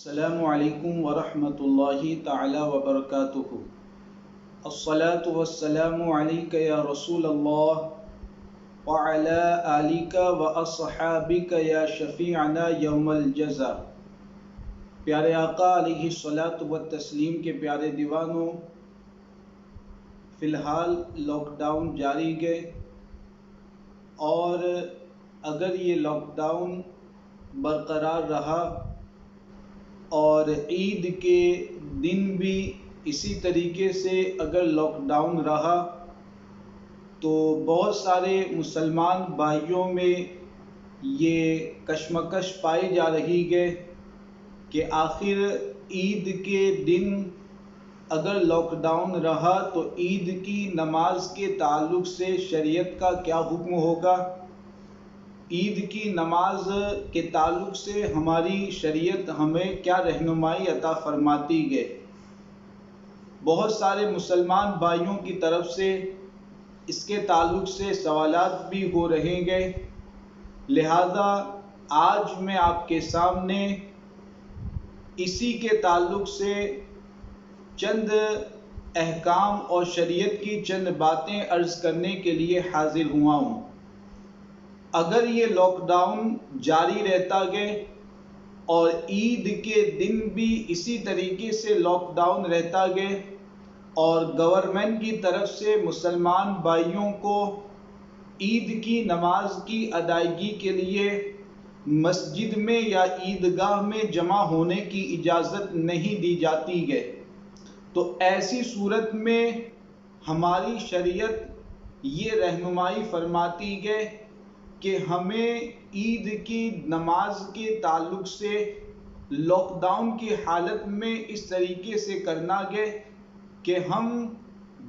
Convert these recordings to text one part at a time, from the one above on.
السلام علیکم ورحمۃ اللہ تعالی وبرکاتہ۔ الصلاة والسلام علیک یا رسول اللہ وعلی آلک واصحابک یا شفیعنا یوم الجزا۔ پیارے آقا علیہ الصلاۃ والتسلیم کے پیارے دیوانوں، فی الحال لاک ڈاؤن جاری ہے اور اگر یہ لاک ڈاؤن برقرار رہا اور عید کے دن بھی اسی طریقے سے اگر لاک ڈاؤن رہا تو بہت سارے مسلمان بھائیوں میں یہ کشمکش پائی جا رہی ہے کہ آخر عید کے دن اگر لاک ڈاؤن رہا تو عید کی نماز کے تعلق سے شریعت کا کیا حکم ہوگا، عید کی نماز کے تعلق سے ہماری شریعت ہمیں کیا رہنمائی عطا فرماتی ہے۔ بہت سارے مسلمان بھائیوں کی طرف سے اس کے تعلق سے سوالات بھی ہو رہے ہیں، لہذا آج میں آپ کے سامنے اسی کے تعلق سے چند احکام اور شریعت کی چند باتیں عرض کرنے کے لیے حاضر ہوا ہوں۔ اگر یہ لاک ڈاؤن جاری رہتا ہے اور عید کے دن بھی اسی طریقے سے لاک ڈاؤن رہتا ہے اور گورنمنٹ کی طرف سے مسلمان بھائیوں کو عید کی نماز کی ادائیگی کے لیے مسجد میں یا عیدگاہ میں جمع ہونے کی اجازت نہیں دی جاتی ہے، تو ایسی صورت میں ہماری شریعت یہ رہنمائی فرماتی ہے کہ ہمیں عید کی نماز کے تعلق سے لاک ڈاؤن کی حالت میں اس طریقے سے کرنا ہے کہ ہم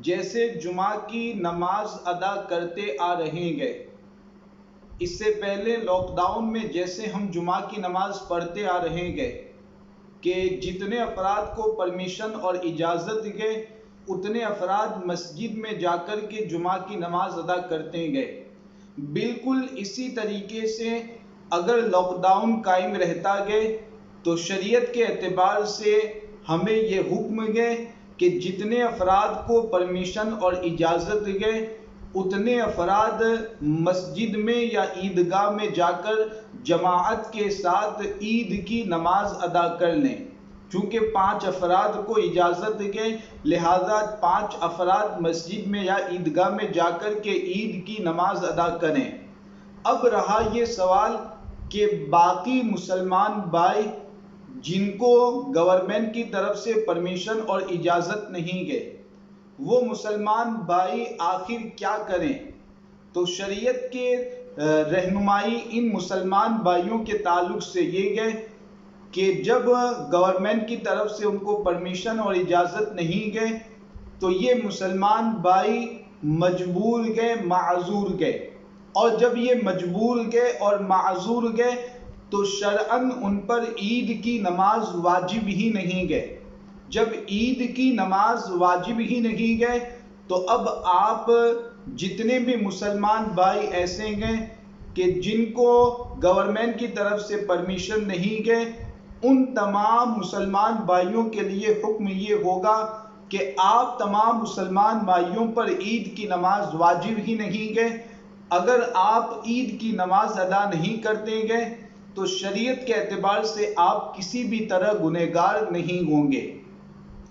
جیسے جمعہ کی نماز ادا کرتے آ رہے ہیں، اس سے پہلے لاک ڈاؤن میں جیسے ہم جمعہ کی نماز پڑھتے آ رہے ہیں کہ جتنے افراد کو پرمیشن اور اجازت ہے اتنے افراد مسجد میں جا کر کے جمعہ کی نماز ادا کرتے گئے، بالکل اسی طریقے سے اگر لاک ڈاؤن قائم رہتا ہے تو شریعت کے اعتبار سے ہمیں یہ حکم ہے کہ جتنے افراد کو پرمیشن اور اجازت ہے اتنے افراد مسجد میں یا عیدگاہ میں جا کر جماعت کے ساتھ عید کی نماز ادا کر لیں۔ چونکہ 5 افراد کو اجازت ہے لہذا 5 افراد مسجد میں یا عیدگاہ میں جا کر کے عید کی نماز ادا کریں۔ اب رہا یہ سوال کہ باقی مسلمان بھائی جن کو گورنمنٹ کی طرف سے پرمیشن اور اجازت نہیں ہے وہ مسلمان بھائی آخر کیا کریں، تو شریعت کے رہنمائی ان مسلمان بھائیوں کے تعلق سے یہ ہے کہ جب گورنمنٹ کی طرف سے ان کو پرمیشن اور اجازت نہیں ہے تو یہ مسلمان بھائی مجبور گئے معذور گئے، اور جب یہ مجبور گئے اور معذور گئے تو شرعاً ان پر عید کی نماز واجب ہی نہیں گئے۔ جب عید کی نماز واجب ہی نہیں گئے تو اب آپ جتنے بھی مسلمان بھائی ایسے ہیں کہ جن کو گورنمنٹ کی طرف سے پرمیشن نہیں گئے، ان تمام مسلمان بھائیوں کے لیے حکم یہ ہوگا کہ آپ تمام مسلمان بھائیوں پر عید کی نماز واجب ہی نہیں گئے۔ اگر آپ عید کی نماز ادا نہیں کرتے گئے تو شریعت کے اعتبار سے آپ کسی بھی طرح گنہگار نہیں ہوں گے،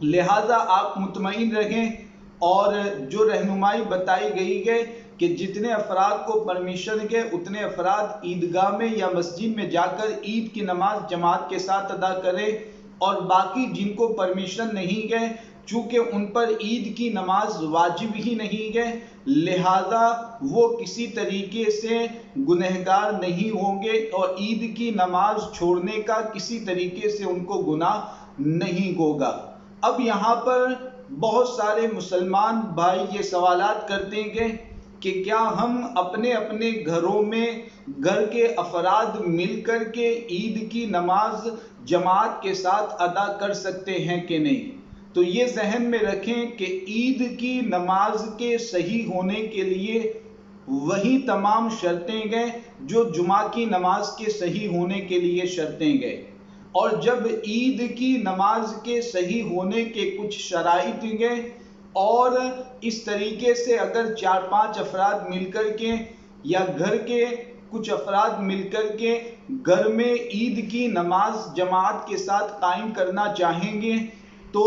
لہذا آپ مطمئن رہیں اور جو رہنمائی بتائی گئی ہے کہ جتنے افراد کو پرمیشن ہے اتنے افراد عیدگاہ میں یا مسجد میں جا کر عید کی نماز جماعت کے ساتھ ادا کریں، اور باقی جن کو پرمیشن نہیں ہے چونکہ ان پر عید کی نماز واجب ہی نہیں ہے لہذا وہ کسی طریقے سے گنہگار نہیں ہوں گے اور عید کی نماز چھوڑنے کا کسی طریقے سے ان کو گناہ نہیں ہوگا۔ اب یہاں پر بہت سارے مسلمان بھائی یہ سوالات کرتے ہیں کہ کیا ہم اپنے اپنے گھروں میں گھر کے افراد مل کر کے عید کی نماز جماعت کے ساتھ ادا کر سکتے ہیں کہ نہیں، تو یہ ذہن میں رکھیں کہ عید کی نماز کے صحیح ہونے کے لیے وہی تمام شرطیں گئے جو جمعہ کی نماز کے صحیح ہونے کے لیے شرطیں گئے۔ اور جب عید کی نماز کے صحیح ہونے کے کچھ شرائط ہیں اور اس طریقے سے اگر 4-5 افراد مل کر کے یا گھر کے کچھ افراد مل کر کے گھر میں عید کی نماز جماعت کے ساتھ قائم کرنا چاہیں گے تو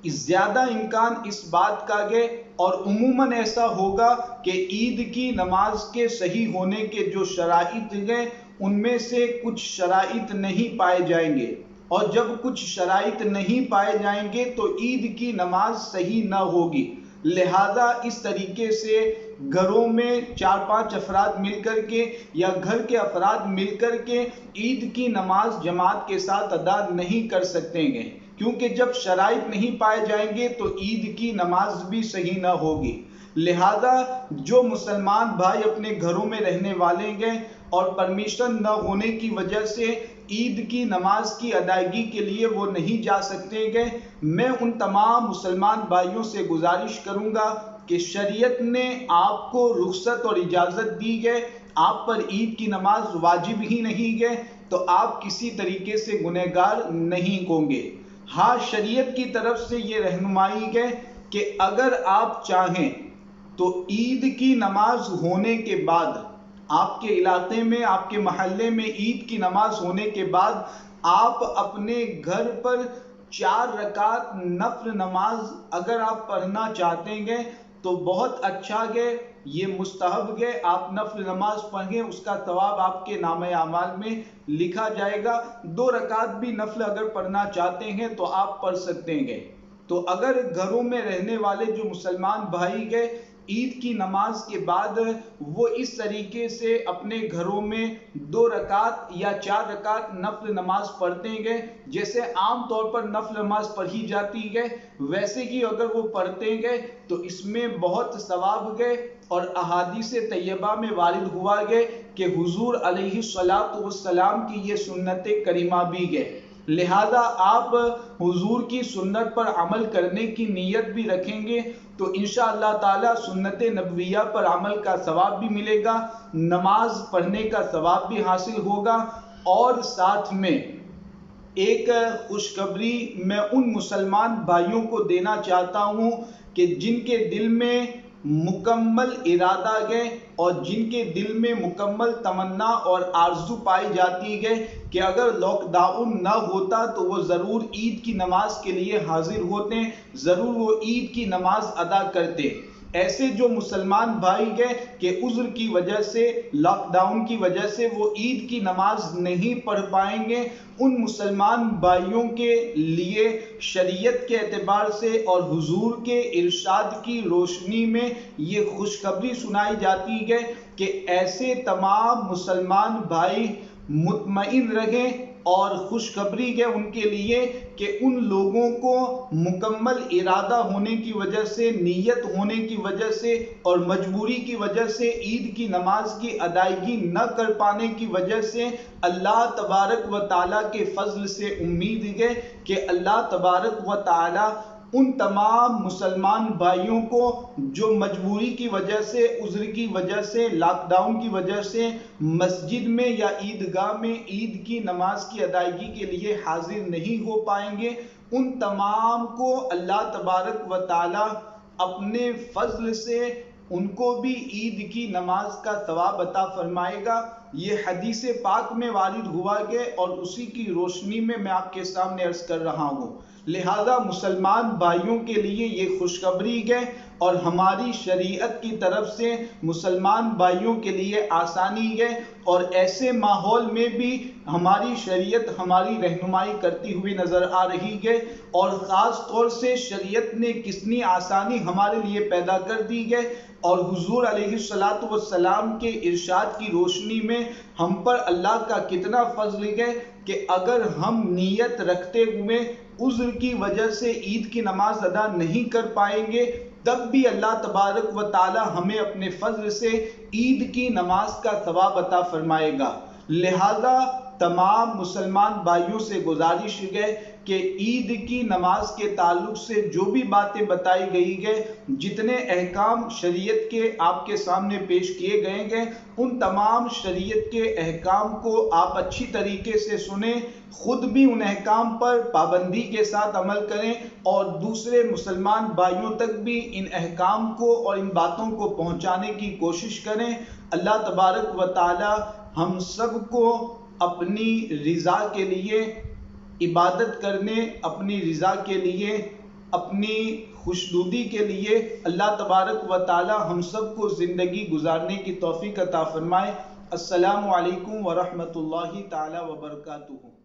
زیادہ امکان اس بات کا ہے اور عموماً ایسا ہوگا کہ عید کی نماز کے صحیح ہونے کے جو شرائط ہیں ان میں سے کچھ شرائط نہیں پائے جائیں گے، اور جب کچھ شرائط نہیں پائے جائیں گے تو عید کی نماز صحیح نہ ہوگی۔ لہذا اس طریقے سے گھروں میں 4-5 افراد مل کر کے یا گھر کے افراد مل کر کے عید کی نماز جماعت کے ساتھ ادا نہیں کر سکتے گے، کیونکہ جب شرائط نہیں پائے جائیں گے تو عید کی نماز بھی صحیح نہ ہوگی۔ لہذا جو مسلمان بھائی اپنے گھروں میں رہنے والے ہیں اور پرمیشن نہ ہونے کی وجہ سے عید کی نماز کی ادائیگی کے لیے وہ نہیں جا سکتے گے، میں ان تمام مسلمان بھائیوں سے گزارش کروں گا کہ شریعت نے آپ کو رخصت اور اجازت دی ہے، آپ پر عید کی نماز واجب ہی نہیں ہے، تو آپ کسی طریقے سے گنہگار نہیں ہوں گے۔ ہاں، شریعت کی طرف سے یہ رہنمائی ہے کہ اگر آپ چاہیں تو عید کی نماز ہونے کے بعد آپ کے علاقے میں آپ کے محلے میں عید کی نماز ہونے کے بعد آپ اپنے گھر پر 4 رکعت نفل نماز اگر آپ پڑھنا چاہتے ہیں تو بہت اچھا ہے، یہ مستحب ہے، آپ نفل نماز پڑھیں، اس کا ثواب آپ کے نامہ اعمال میں لکھا جائے گا۔ 2 رکعت بھی نفل اگر پڑھنا چاہتے ہیں تو آپ پڑھ سکتے ہیں۔ تو اگر گھروں میں رہنے والے جو مسلمان بھائی گئے عید کی نماز کے بعد وہ اس طریقے سے اپنے گھروں میں 2 رکعت یا 4 رکعت نفل نماز پڑھتے ہیں، جیسے عام طور پر نفل نماز پڑھی جاتی ہے ویسے ہی اگر وہ پڑھتے ہیں تو اس میں بہت ثواب ہے، اور احادیث طیبہ میں وارد ہوا ہے کہ حضور علیہ الصلوۃ والسلام کی یہ سنت کریمہ بھی ہے۔ لہذا آپ حضور کی سنت پر عمل کرنے کی نیت بھی رکھیں گے تو انشاءاللہ تعالی سنت نبویہ پر عمل کا ثواب بھی ملے گا، نماز پڑھنے کا ثواب بھی حاصل ہوگا، اور ساتھ میں ایک خوشخبری میں ان مسلمان بھائیوں کو دینا چاہتا ہوں کہ جن کے دل میں مکمل ارادہ ہے اور جن کے دل میں مکمل تمنا اور آرزو پائی جاتی ہے کہ اگر لاک ڈاؤن نہ ہوتا تو وہ ضرور عید کی نماز کے لیے حاضر ہوتے، ضرور وہ عید کی نماز ادا کرتے۔ ایسے جو مسلمان بھائی ہیں کہ عذر کی وجہ سے لاک ڈاؤن کی وجہ سے وہ عید کی نماز نہیں پڑھ پائیں گے، ان مسلمان بھائیوں کے لیے شریعت کے اعتبار سے اور حضور کے ارشاد کی روشنی میں یہ خوشخبری سنائی جاتی ہے کہ ایسے تمام مسلمان بھائی مطمئن رہیں، اور خوشخبری ہے ان کے لیے کہ ان لوگوں کو مکمل ارادہ ہونے کی وجہ سے، نیت ہونے کی وجہ سے اور مجبوری کی وجہ سے عید کی نماز کی ادائیگی نہ کر پانے کی وجہ سے اللہ تبارک و تعالیٰ کے فضل سے امید ہے کہ اللہ تبارک و تعالیٰ ان تمام مسلمان بھائیوں کو جو مجبوری کی وجہ سے، عذر کی وجہ سے، لاک ڈاؤن کی وجہ سے مسجد میں یا عیدگاہ میں عید کی نماز کی ادائیگی کے لیے حاضر نہیں ہو پائیں گے، ان تمام کو اللہ تبارک و تعالی اپنے فضل سے ان کو بھی عید کی نماز کا ثواب عطا فرمائے گا۔ یہ حدیث پاک میں وارد ہوا ہے اور اسی کی روشنی میں میں آپ کے سامنے عرض کر رہا ہوں۔ لہذا مسلمان بھائیوں کے لیے یہ خوشخبری ہے اور ہماری شریعت کی طرف سے مسلمان بھائیوں کے لیے آسانی ہے، اور ایسے ماحول میں بھی ہماری شریعت ہماری رہنمائی کرتی ہوئی نظر آ رہی ہے، اور خاص طور سے شریعت نے کتنی آسانی ہمارے لیے پیدا کر دی ہے، اور حضور علیہ الصلوۃ والسلام کے ارشاد کی روشنی میں ہم پر اللہ کا کتنا فضل ہے کہ اگر ہم نیت رکھتے ہوئے عذر کی وجہ سے عید کی نماز ادا نہیں کر پائیں گے تب بھی اللہ تبارک و تعالی ہمیں اپنے فضل سے عید کی نماز کا ثواب عطا فرمائے گا۔ لہذا تمام مسلمان بھائیوں سے گزارش ہے کہ عید کی نماز کے تعلق سے جو بھی باتیں بتائی گئی گئے، جتنے احکام شریعت کے آپ کے سامنے پیش کیے گئے گئے، ان تمام شریعت کے احکام کو آپ اچھی طریقے سے سنیں، خود بھی ان احکام پر پابندی کے ساتھ عمل کریں اور دوسرے مسلمان بھائیوں تک بھی ان احکام کو اور ان باتوں کو پہنچانے کی کوشش کریں۔ اللہ تبارک و تعالی ہم سب کو اپنی رضا کے لیے عبادت کرنے، اپنی رضا کے لیے، اپنی خوشنودی کے لیے اللہ تبارک و تعالی ہم سب کو زندگی گزارنے کی توفیق عطا فرمائے۔ السلام علیکم ورحمۃ اللہ تعالی وبرکاتہ۔